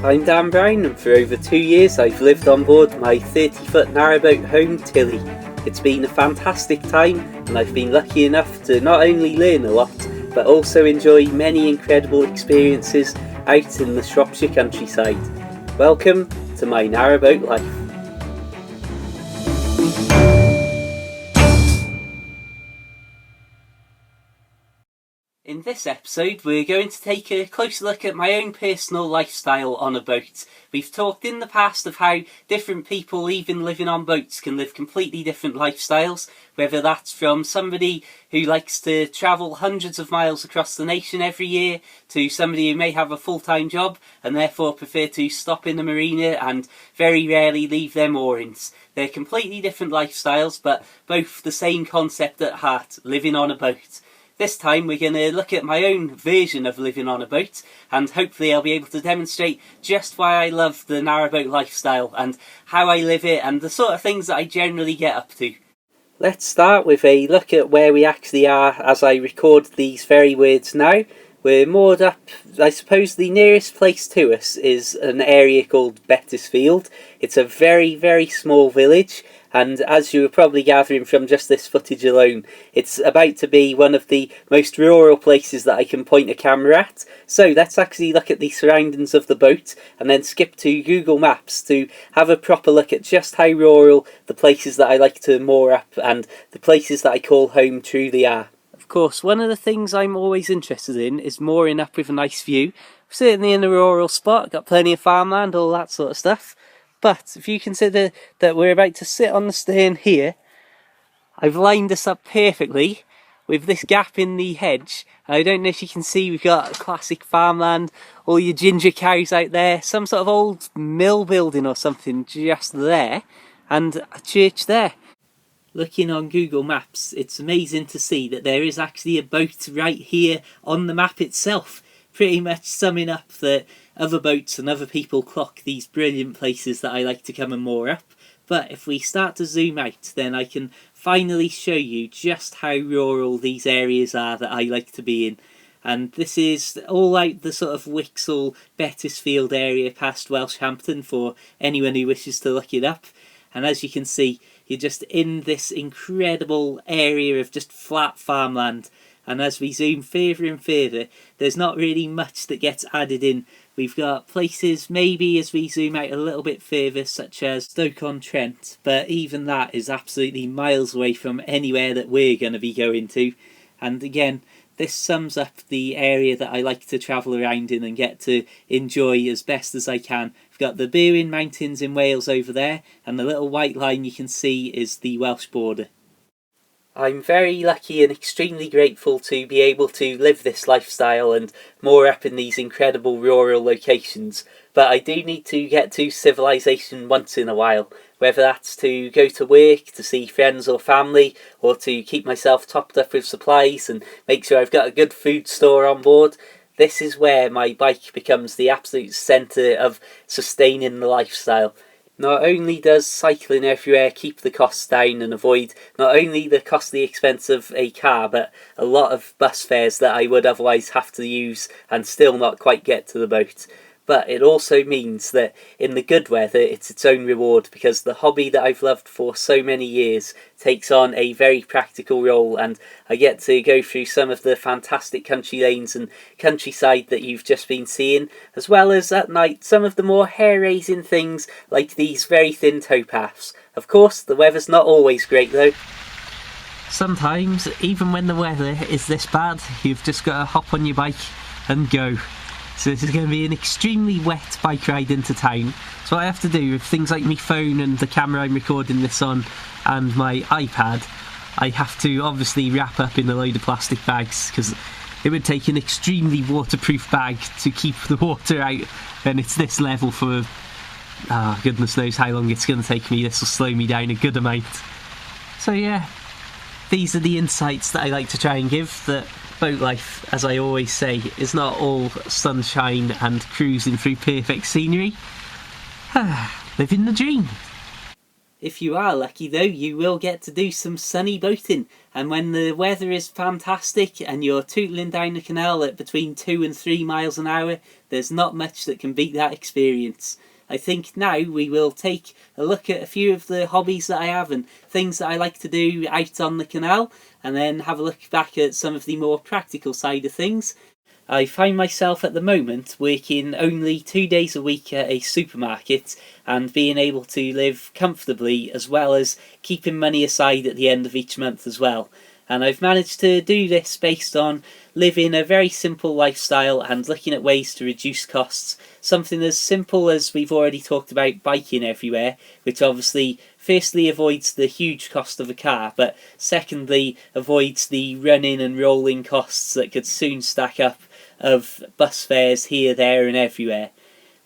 I'm Dan Brown, and for over 2 years I've lived on board my 30-foot narrowboat home Tilly. It's been a fantastic time, and I've been lucky enough to not only learn a lot, but also enjoy many incredible experiences out in the Shropshire countryside. Welcome to my narrowboat life. In this episode, we're going to take a closer look at my own personal lifestyle on a boat. We've talked in the past of how different people, even living on boats, can live completely different lifestyles, whether that's from somebody who likes to travel hundreds of miles across the nation every year, to somebody who may have a full-time job and therefore prefer to stop in the marina and very rarely leave their moorings. They're completely different lifestyles, but both the same concept at heart, living on a boat. This time we're going to look at my own version of living on a boat, and hopefully I'll be able to demonstrate just why I love the narrowboat lifestyle and how I live it and the sort of things that I generally get up to. Let's start with a look at where we actually are as I record these very words now. We're moored up, I suppose the nearest place to us is an area called Bettisfield. It's a very, very small village, and as you were probably gathering from just this footage alone, it's about to be one of the most rural places that I can point a camera at. So let's actually look at the surroundings of the boat and then skip to Google Maps to have a proper look at just how rural the places that I like to moor up and the places that I call home truly are. Of course, one of the things I'm always interested in is mooring up with a nice view. Certainly in a rural spot, got plenty of farmland, all that sort of stuff. But if you consider that we're about to sit on the stern here, I've lined this up perfectly with this gap in the hedge. I don't know if you can see, we've got classic farmland, all your ginger cows out there, some sort of old mill building or something just there, and a church there. Looking on Google Maps, it's amazing to see that there is actually a boat right here on the map itself, pretty much summing up that other boats and other people clock these brilliant places that I like to come and moor up. But if we start to zoom out, then I can finally show you just how rural these areas are that I like to be in. And this is all out the sort of Wixall, Bettisfield area past Welshampton for anyone who wishes to look it up. And as you can see, you're just in this incredible area of just flat farmland. And as we zoom further and further, there's not really much that gets added in. We've got places maybe as we zoom out a little bit further, such as Stoke-on-Trent, but even that is absolutely miles away from anywhere that we're going to be going to. And again, this sums up the area that I like to travel around in and get to enjoy as best as I can. We've got the Berwyn Mountains in Wales over there, and the little white line you can see is the Welsh border. I'm very lucky and extremely grateful to be able to live this lifestyle and moor up in these incredible rural locations, but I do need to get to civilization once in a while, whether that's to go to work, to see friends or family, or to keep myself topped up with supplies and make sure I've got a good food store on board. This is where my bike becomes the absolute centre of sustaining the lifestyle. Not only does cycling everywhere keep the costs down and avoid not only the costly expense of a car, but a lot of bus fares that I would otherwise have to use and still not quite get to the boat. But it also means that in the good weather it's its own reward, because the hobby that I've loved for so many years takes on a very practical role, and I get to go through some of the fantastic country lanes and countryside that you've just been seeing, as well as at night some of the more hair-raising things like these very thin towpaths. Of course, the weather's not always great though. Sometimes, even when the weather is this bad, you've just got to hop on your bike and go. So this is going to be an extremely wet bike ride into town. So what I have to do with things like my phone and the camera I'm recording this on and my iPad, I have to obviously wrap up in a load of plastic bags, because it would take an extremely waterproof bag to keep the water out, and it's this level for goodness knows how long it's going to take me. This will slow me down a good amount. So yeah, these are the insights that I like to try and give, that boat life, as I always say, is not all sunshine and cruising through perfect scenery. Living the dream. If you are lucky though, you will get to do some sunny boating, and when the weather is fantastic and you're tootling down the canal at between 2 and 3 miles an hour, there's not much that can beat that experience. I think now we will take a look at a few of the hobbies that I have and things that I like to do out on the canal, and then have a look back at some of the more practical side of things. I find myself at the moment working only 2 days a week at a supermarket and being able to live comfortably, as well as keeping money aside at the end of each month as well. And I've managed to do this based on living a very simple lifestyle and looking at ways to reduce costs. Something as simple as we've already talked about, biking everywhere, which obviously firstly avoids the huge cost of a car, but secondly avoids the running and rolling costs that could soon stack up of bus fares here, there and everywhere.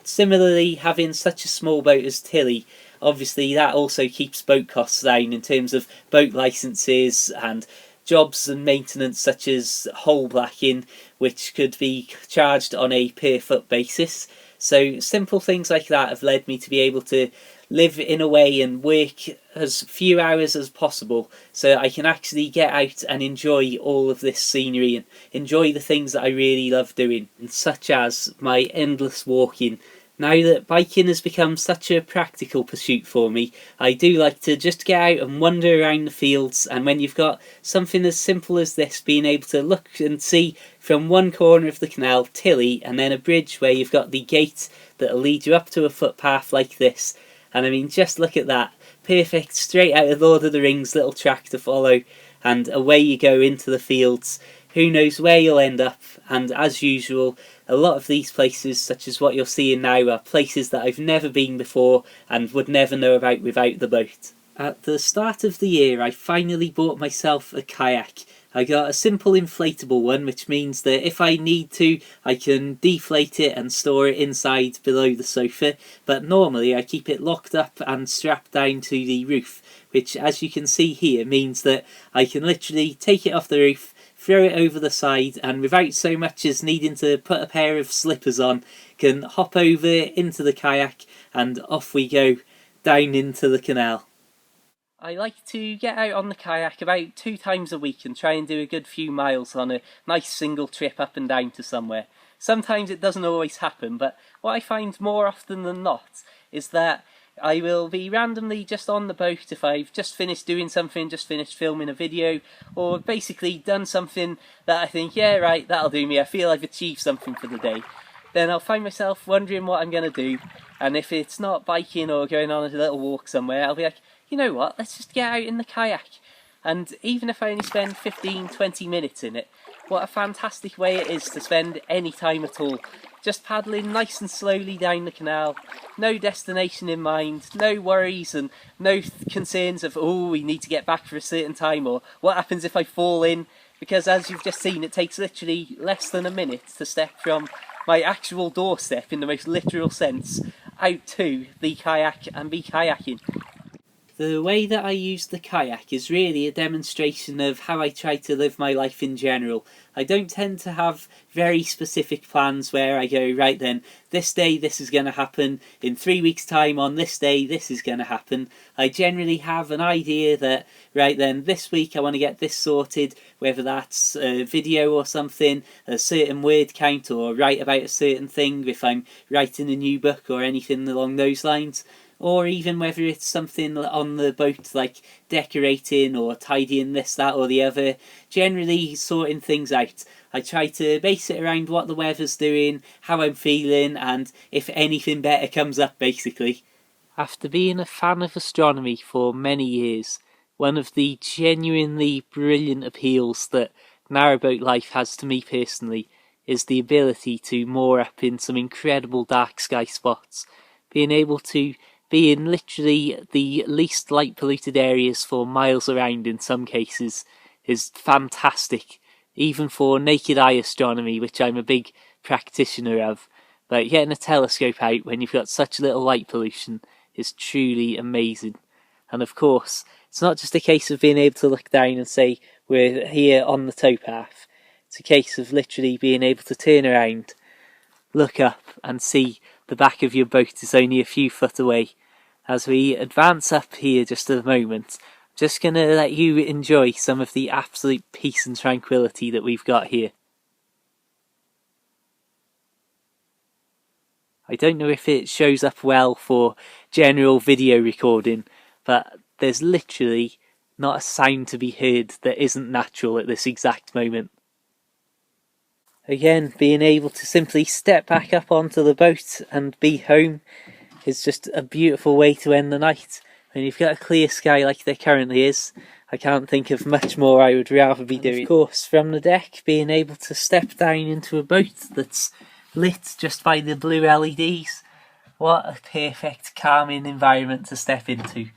Similarly, having such a small boat as Tilly, obviously that also keeps boat costs down in terms of boat licences and jobs and maintenance such as hull blacking, which could be charged on a per foot basis. So simple things like that have led me to be able to live in a way and work as few hours as possible so I can actually get out and enjoy all of this scenery and enjoy the things that I really love doing, such as my endless walking. Now that biking has become such a practical pursuit for me, I do like to just get out and wander around the fields, and when you've got something as simple as this, being able to look and see from one corner of the canal, Tilly, and then a bridge where you've got the gate that'll lead you up to a footpath like this. And I mean, just look at that. Perfect, straight out of Lord of the Rings, little track to follow, and away you go into the fields. Who knows where you'll end up, and as usual, a lot of these places, such as what you're seeing now, are places that I've never been before and would never know about without the boat. At the start of the year, I finally bought myself a kayak. I got a simple inflatable one, which means that if I need to, I can deflate it and store it inside below the sofa, but normally I keep it locked up and strapped down to the roof, which, as you can see here, means that I can literally take it off the roof, throw it over the side, and without so much as needing to put a pair of slippers on, can hop over into the kayak and off we go down into the canal. I like to get out on the kayak about 2 times a week and try and do a good few miles on a nice single trip up and down to somewhere. Sometimes it doesn't always happen, but what I find more often than not is that I will be randomly just on the boat if I've just finished doing something, just finished filming a video, or basically done something that I think, yeah, right, that'll do me, I feel I've achieved something for the day. Then I'll find myself wondering what I'm going to do, and if it's not biking or going on a little walk somewhere, I'll be like, you know what, let's just get out in the kayak. And even if I only spend 15-20 minutes in it, what a fantastic way it is to spend any time at all. Just paddling nice and slowly down the canal, no destination in mind, no worries and no concerns of, oh, we need to get back for a certain time, or what happens if I fall in, because as you've just seen, it takes literally less than a minute to step from my actual doorstep, in the most literal sense, out to the kayak and be kayaking. The way that I use the kayak is really a demonstration of how I try to live my life in general. I don't tend to have very specific plans where I go, right then, this day this is going to happen, in 3 weeks' time on this day this is going to happen. I generally have an idea that, right then, this week I want to get this sorted, whether that's a video or something, a certain word count, or write about a certain thing if I'm writing a new book or anything along those lines. Or even whether it's something on the boat like decorating or tidying this, that or the other, generally sorting things out. I try to base it around what the weather's doing, how I'm feeling, and if anything better comes up, basically. After being a fan of astronomy for many years, one of the genuinely brilliant appeals that narrowboat life has to me personally is the ability to moor up in some incredible dark sky spots, being able to be in literally the least light polluted areas for miles around in some cases is fantastic, even for naked eye astronomy, which I'm a big practitioner of. But getting a telescope out when you've got such little light pollution is truly amazing. And of course, it's not just a case of being able to look down and say we're here on the towpath. It's a case of literally being able to turn around, look up and see the back of your boat is only a few foot away, as we advance up here just at the moment, I'm just going to let you enjoy some of the absolute peace and tranquility that we've got here. I don't know if it shows up well for general video recording, but there's literally not a sound to be heard that isn't natural at this exact moment. Again, being able to simply step back up onto the boat and be home is just a beautiful way to end the night. When you've got a clear sky like there currently is, I can't think of much more I would rather be doing. Of course, from the deck, being able to step down into a boat that's lit just by the blue LEDs. What a perfect calming environment to step into.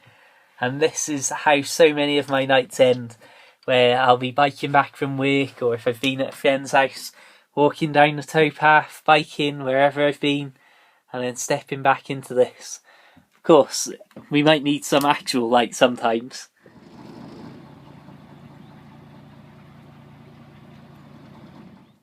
And this is how so many of my nights end, where I'll be biking back from work, or if I've been at a friend's house, walking down the towpath, biking wherever I've been, and then stepping back into this. Of course, we might need some actual light sometimes.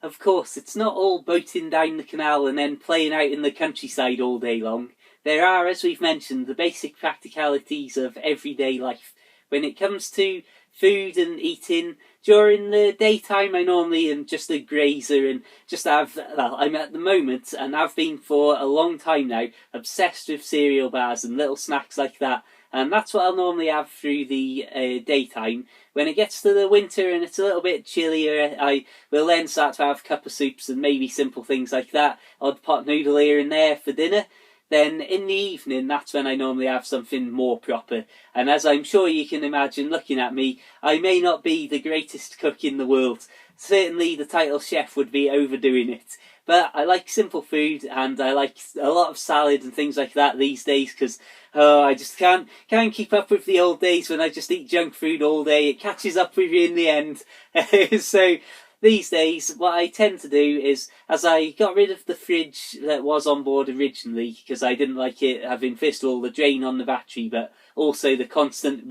Of course, it's not all boating down the canal and then playing out in the countryside all day long. There are, as we've mentioned, the basic practicalities of everyday life. When it comes to food and eating, during the daytime I normally am just a grazer and just have, well, I'm at the moment, and have been for a long time now, obsessed with cereal bars and little snacks like that. And that's what I'll normally have through the daytime. When it gets to the winter and it's a little bit chillier, I will then start to have a cup of soups and maybe simple things like that. Odd pot noodle here and there for dinner. Then in the evening, that's when I normally have something more proper. And as I'm sure you can imagine looking at me, I may not be the greatest cook in the world. Certainly the title chef would be overdoing it. But I like simple food, and I like a lot of salad and things like that these days, because I just can't keep up with the old days when I just eat junk food all day. It catches up with you in the end. So these days, what I tend to do is, as I got rid of the fridge that was on board originally, because I didn't like it having first of all the drain on the battery, but also the constant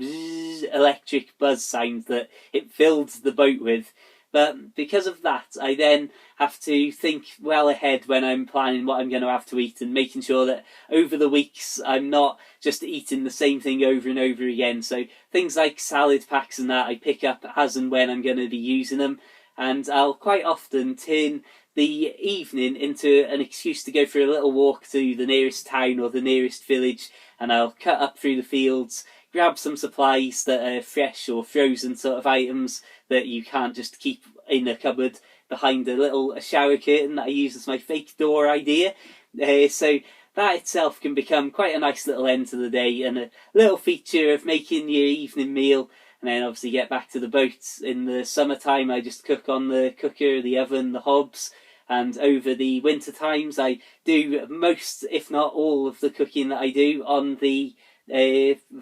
electric buzz sound that it filled the boat with. But because of that, I then have to think well ahead when I'm planning what I'm going to have to eat, and making sure that over the weeks I'm not just eating the same thing over and over again. So things like salad packs and that I pick up as and when I'm going to be using them. And I'll quite often turn the evening into an excuse to go for a little walk to the nearest town or the nearest village, and I'll cut up through the fields, grab some supplies that are fresh or frozen sort of items that you can't just keep in a cupboard behind a little shower curtain that I use as my fake door idea. So that itself can become quite a nice little end to the day, and a little feature of making your evening meal. And then obviously get back to the boat. In the summertime I just cook on the cooker, the oven, the hobs. And over the winter times I do most, if not all, of the cooking that I do on the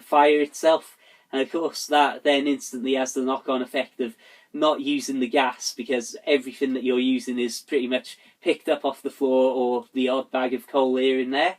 fire itself. And of course that then instantly has the knock-on effect of not using the gas, because everything that you're using is pretty much picked up off the floor, or the odd bag of coal here and there.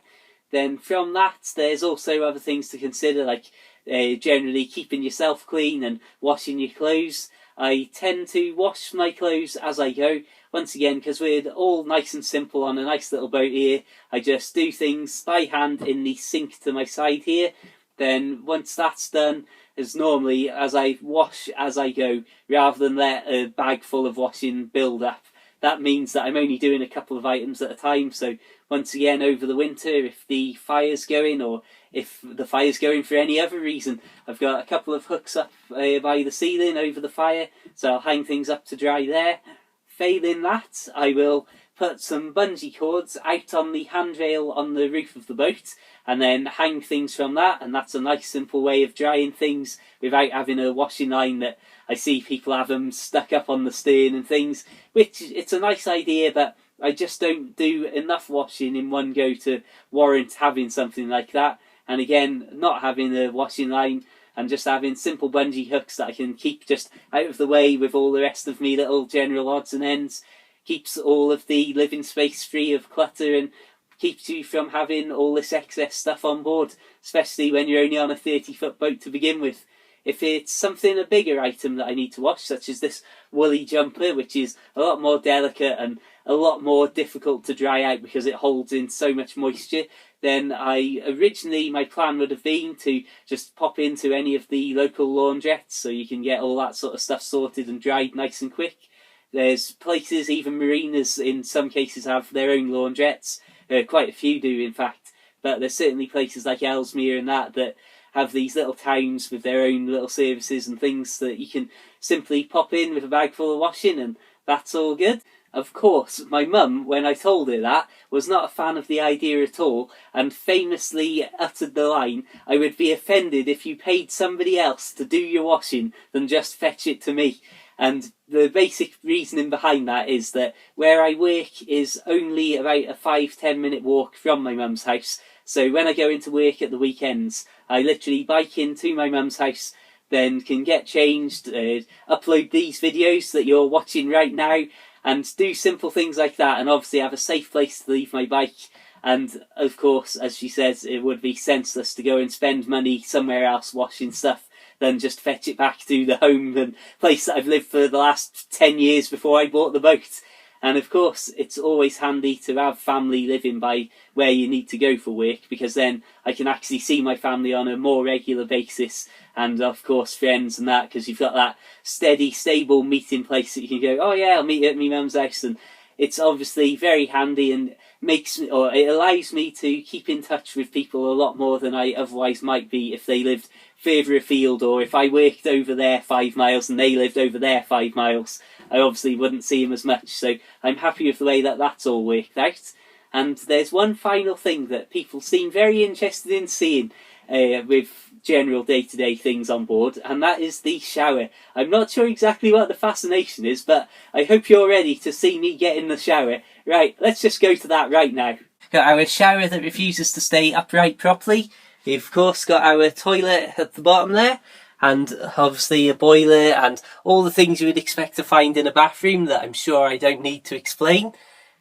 Then from that there's also other things to consider, like generally keeping yourself clean and washing your clothes. I tend to wash my clothes as I go. Once again, because we're all nice and simple on a nice little boat here, I just do things by hand in the sink to my side here. Then once that's done, as normally as I wash as I go, rather than let a bag full of washing build up. That means that I'm only doing a couple of items at a time. So once again, over the winter, if the fire's going, or if the fire's going for any other reason, I've got a couple of hooks up by the ceiling over the fire, so I'll hang things up to dry there. Failing that, I will put some bungee cords out on the handrail on the roof of the boat, and then hang things from that, and that's a nice simple way of drying things without having a washing line that I see people have them stuck up on the stern and things, which it's a nice idea, but I just don't do enough washing in one go to warrant having something like that. And again, not having a washing line and just having simple bungee hooks that I can keep just out of the way with all the rest of me little general odds and ends, keeps all of the living space free of clutter and keeps you from having all this excess stuff on board, especially when you're only on a 30-foot boat to begin with. If it's something, a bigger item that I need to wash, such as this woolly jumper, which is a lot more delicate and a lot more difficult to dry out because it holds in so much moisture, then my plan would have been to just pop into any of the local laundrettes so you can get all that sort of stuff sorted and dried nice and quick. There's places, even marinas in some cases, have their own laundrettes. Quite a few do, in fact. But there's certainly places like Ellesmere and that have these little towns with their own little services and things that you can simply pop in with a bag full of washing, and that's all good. Of course, my mum, when I told her that, was not a fan of the idea at all, and famously uttered the line, "I would be offended if you paid somebody else to do your washing than just fetch it to me." And the basic reasoning behind that is that where I work is only about a 5-10 minute walk from my mum's house. So when I go into work at the weekends, I literally bike into my mum's house, then can get changed, upload these videos that you're watching right now, and do simple things like that, and obviously have a safe place to leave my bike. And of course, as she says, it would be senseless to go and spend money somewhere else washing stuff than just fetch it back to the home and place that I've lived for the last 10 years before I bought the boat. And of course, it's always handy to have family living by where you need to go for work, because then I can actually see my family on a more regular basis, and of course friends and that, because you've got that steady, stable meeting place that you can go, oh yeah, I'll meet you at my mum's house. And it's obviously very handy and it allows me to keep in touch with people a lot more than I otherwise might be if they lived further afield, or if I worked over there 5 miles and they lived over there 5 miles. I obviously wouldn't see him as much, so I'm happy with the way that that's all worked out. And there's one final thing that people seem very interested in seeing with general day-to-day things on board, and that is the shower. I'm not sure exactly what the fascination is, but I hope you're ready to see me get in the shower. Right, let's just go to that right now. Got our shower that refuses to stay upright properly. We've of course got our toilet at the bottom there, and obviously a boiler and all the things you would expect to find in a bathroom that I'm sure I don't need to explain.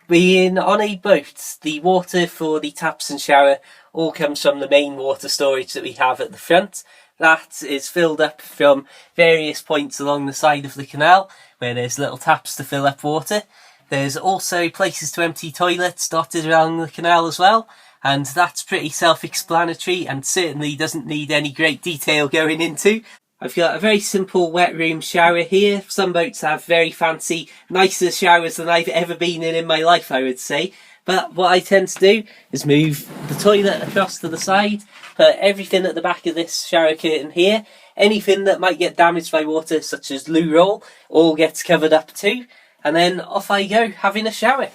Being on a boat, the water for the taps and shower all comes from the main water storage that we have at the front. That is filled up from various points along the side of the canal where there's little taps to fill up water. There's also places to empty toilets dotted around the canal as well, and that's pretty self-explanatory and certainly doesn't need any great detail going into. I've got a very simple wet room shower here. Some boats have very fancy, nicer showers than I've ever been in my life, I would say. But what I tend to do is move the toilet across to the side, put everything at the back of this shower curtain here. Anything that might get damaged by water, such as loo roll, all gets covered up too. And then off I go, having a shower.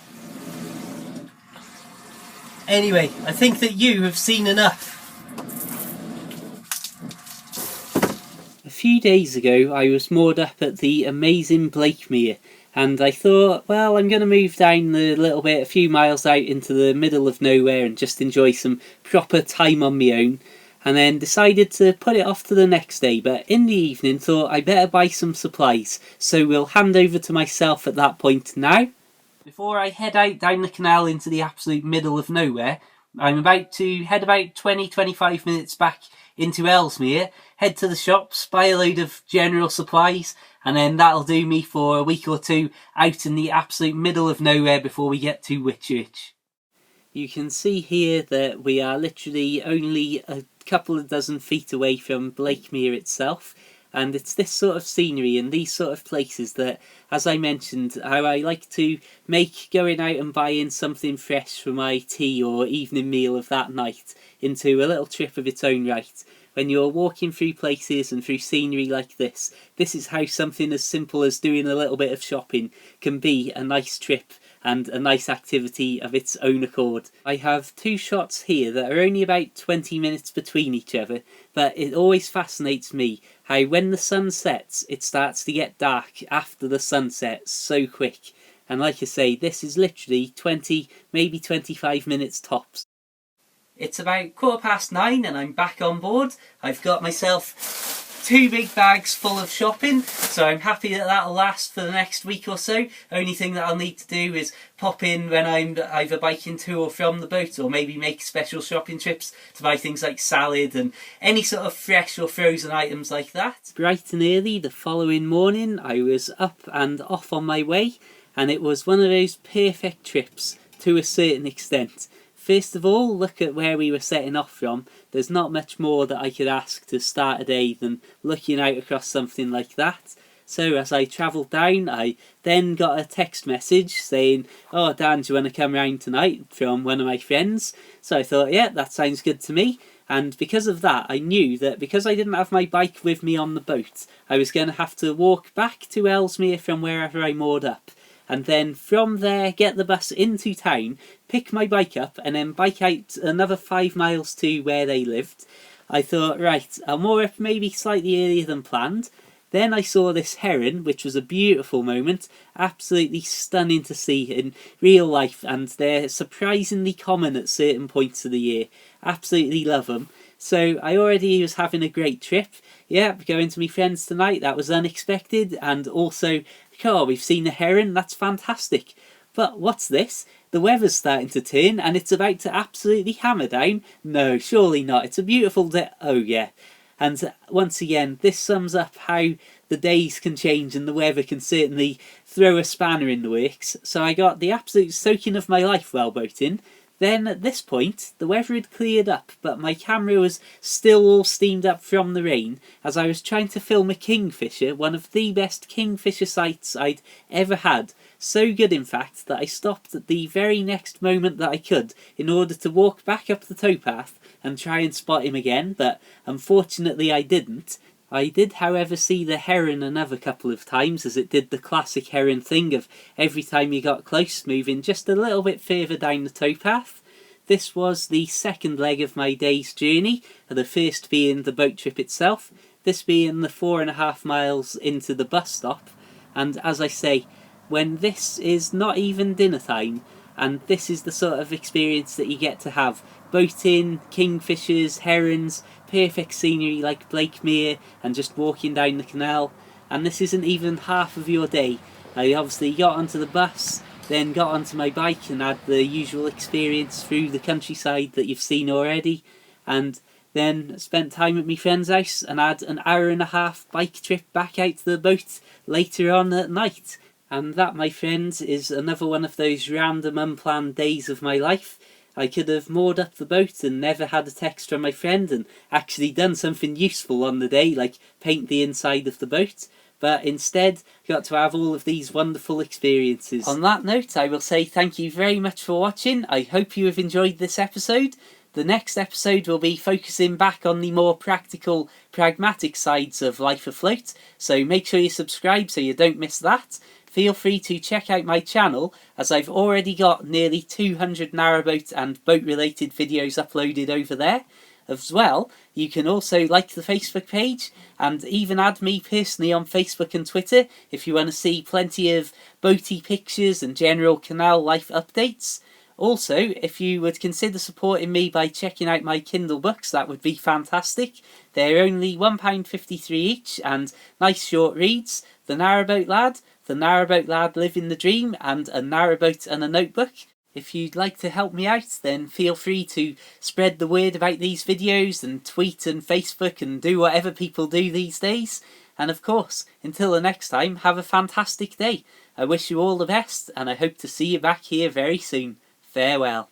Anyway, I think that you have seen enough. A few days ago, I was moored up at the amazing Blakemere, and I thought, well, I'm going to move down the little bit, a few miles out into the middle of nowhere and just enjoy some proper time on my own, and then decided to put it off to the next day, but in the evening thought I better buy some supplies, so we'll hand over to myself at that point now. Before I head out down the canal into the absolute middle of nowhere, I'm about to head about 20-25 minutes back into Ellesmere, head to the shops, buy a load of general supplies, and then that'll do me for a week or two out in the absolute middle of nowhere before we get to Whitchurch. You can see here that we are literally only a couple of dozen feet away from Blakemere itself, and it's this sort of scenery and these sort of places that, as I mentioned, how I like to make going out and buying something fresh for my tea or evening meal of that night into a little trip of its own right. When you're walking through places and through scenery like this is how something as simple as doing a little bit of shopping can be a nice trip and a nice activity of its own accord. I have two shots here that are only about 20 minutes between each other, but it always fascinates me how when the sun sets, it starts to get dark after the sunset so quick. And like I say, this is literally 20, maybe 25 minutes tops. It's about 9:15 and I'm back on board. I've got myself 2 big bags full of shopping, so I'm happy that that'll last for the next week or so. Only thing that I'll need to do is pop in when I'm either biking to or from the boat, or maybe make special shopping trips to buy things like salad and any sort of fresh or frozen items like that. Bright and early the following morning I was up and off on my way, and it was one of those perfect trips to a certain extent. First of all, look at where we were setting off from. There's not much more that I could ask to start a day than looking out across something like that. So as I travelled down, I then got a text message saying, "Oh Dan, do you want to come round tonight?" from one of my friends. So I thought, yeah, that sounds good to me. And because of that, I knew that because I didn't have my bike with me on the boat, I was going to have to walk back to Ellesmere from wherever I moored up. And then from there, get the bus into town, pick my bike up, and then bike out another 5 miles to where they lived. I thought, right, I'll moor up maybe slightly earlier than planned. Then I saw this heron, which was a beautiful moment, absolutely stunning to see in real life, and they're surprisingly common at certain points of the year. Absolutely love them. So I already was having a great trip. Yeah, going to meet friends tonight, that was unexpected, and also, oh, we've seen a heron, that's fantastic. But what's this? The weather's starting to turn, and it's about to absolutely hammer down. No, surely not. It's a beautiful day. Oh yeah. And once again, this sums up how the days can change and the weather can certainly throw a spanner in the works. So I got the absolute soaking of my life while boating. Then at this point, the weather had cleared up, but my camera was still all steamed up from the rain as I was trying to film a kingfisher, one of the best kingfisher sights I'd ever had. So good, in fact, that I stopped at the very next moment that I could in order to walk back up the towpath and try and spot him again, but unfortunately I didn't. I did, however, see the heron another couple of times, as it did the classic heron thing of every time you got close, moving just a little bit further down the towpath. This was the second leg of my day's journey, the first being the boat trip itself, this being the 4.5 miles into the bus stop. And as I say, when this is not even dinner time, and this is the sort of experience that you get to have, boating, kingfishers, herons, perfect scenery like Blakemere, and just walking down the canal, and this isn't even half of your day. I obviously got onto the bus, then got onto my bike and had the usual experience through the countryside that you've seen already, and then spent time at my friend's house and had an 1.5-hour bike trip back out to the boat later on at night. And that, my friends, is another one of those random unplanned days of my life. I could have moored up the boat and never had a text from my friend and actually done something useful on the day, like paint the inside of the boat, but instead got to have all of these wonderful experiences. On that note, I will say thank you very much for watching. I hope you have enjoyed this episode. The next episode will be focusing back on the more practical, pragmatic sides of life afloat, so make sure you subscribe so you don't miss that. Feel free to check out my channel, as I've already got nearly 200 narrowboat and boat related videos uploaded over there. As well, you can also like the Facebook page and even add me personally on Facebook and Twitter if you want to see plenty of boaty pictures and general canal life updates. Also, if you would consider supporting me by checking out my Kindle books, that would be fantastic. They're only £1.53 each and nice short reads. The Narrowboat Lad, The Narrowboat Lad Living the Dream, and A Narrowboat and a Notebook. If you'd like to help me out, then feel free to spread the word about these videos and tweet and Facebook and do whatever people do these days. And of course, until the next time, have a fantastic day. I wish you all the best, and I hope to see you back here very soon. Farewell.